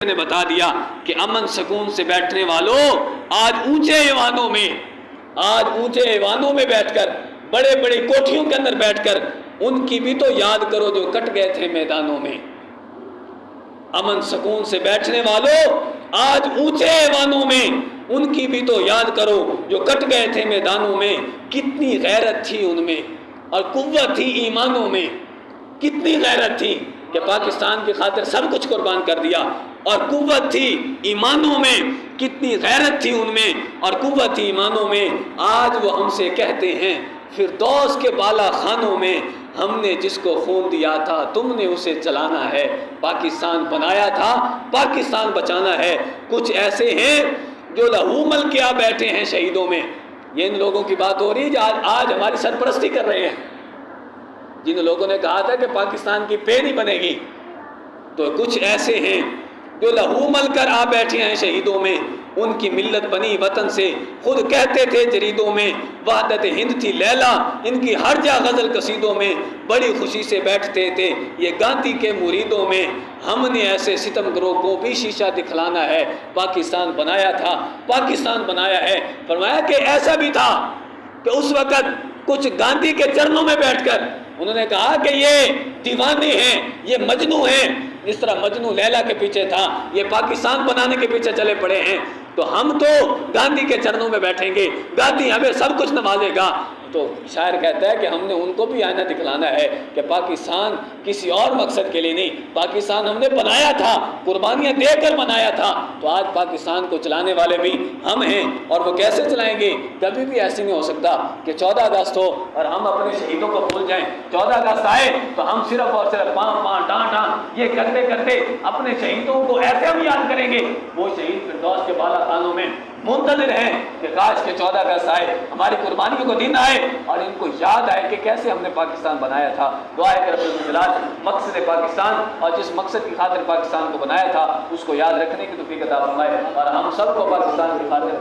نے بتا دیا کہ امن سکون سے بیٹھنے والوں، آج اونچے ایوانوں میں بیٹھ کر، بڑے بڑے کوٹھیوں کے اندر بیٹھ کر ان کی بھی تو یاد کرو جو کٹ گئے تھے میدانوں میں۔ امن سکون سے بیٹھنے والوں، آج اونچے ایوانوں میں ان کی بھی تو یاد کرو جو کٹ گئے تھے میدانوں میں۔ کتنی غیرت تھی ان میں اور قوت تھی ایمانوں میں، کتنی غیرت تھی کہ پاکستان کی خاطر سب کچھ قربان کر دیا، اور قوت تھی ایمانوں میں، کتنی غیرت تھی ان میں اور قوت تھی ایمانوں میں۔ آج وہ ہم سے کہتے ہیں فردوس کے بالا خانوں میں، ہم نے جس کو خون دیا تھا تم نے اسے چلانا ہے، پاکستان بنایا تھا پاکستان بچانا ہے۔ کچھ ایسے ہیں جو لہو مل کے آ بیٹھے ہیں شہیدوں میں، یہ ان لوگوں کی بات ہو رہی ہے جو آج ہماری سرپرستی کر رہے ہیں، جن لوگوں نے کہا تھا کہ پاکستان کی پے نہیں بنے گی۔ تو کچھ ایسے ہیں جو لہو مل کر آ بیٹھے ہیں شہیدوں میں، ان کی ملت بنی وطن سے خود کہتے تھے جریدوں میں، وحدت ہند تھی لیلا ان کی ہر جا غزل قصیدوں میں، بڑی خوشی سے بیٹھتے تھے یہ گاندھی کے مریدوں میں۔ ہم نے ایسے ستم گروں کو بھی شیشہ دکھلانا ہے، پاکستان بنایا تھا پاکستان بنایا ہے۔ فرمایا کہ ایسا بھی تھا کہ اس وقت کچھ گاندھی کے چرنوں میں بیٹھ کر انہوں نے کہا کہ یہ دیوانے ہیں، یہ مجنو ہیں، جس طرح مجنو لیلا کے پیچھے تھا، یہ پاکستان بنانے کے پیچھے چلے پڑے ہیں، تو ہم تو گاندھی کے چرنوں میں بیٹھیں گے، گاندھی ہمیں سب کچھ نوازے گا۔ تو شاعر کہتا ہے کہ ہم نے ان کو بھی آئینہ دکھلانا ہے کہ پاکستان کسی اور مقصد کے لیے نہیں، پاکستان ہم نے بنایا تھا، قربانیاں دے کر بنایا تھا، تو آج پاکستان کو چلانے والے بھی ہم ہیں۔ اور وہ کیسے چلائیں گے؟ کبھی بھی ایسے نہیں ہو سکتا کہ 14 اگست ہو اور ہم اپنے شہیدوں کو بھول جائیں۔ 14 اگست آئے تو ہم صرف اور صرف پان ٹان یہ کرتے کرتے اپنے شہیدوں کو ایسے ہم یاد کریں گے، وہ شہید فردوس کے بالا خانوں میں منتظر ہیں کہ کاش کہ 14 اگست آئے، ہماری قربانیوں کو دن آئے اور ان کو یاد آئے کہ کیسے ہم نے پاکستان بنایا تھا۔ دعا ہے کہ رب الجلال مقصد پاکستان اور جس مقصد کی خاطر پاکستان کو بنایا تھا اس کو یاد رکھنے کی توفیق عطا فرمائے اور ہم سب کو پاکستان کی خاطر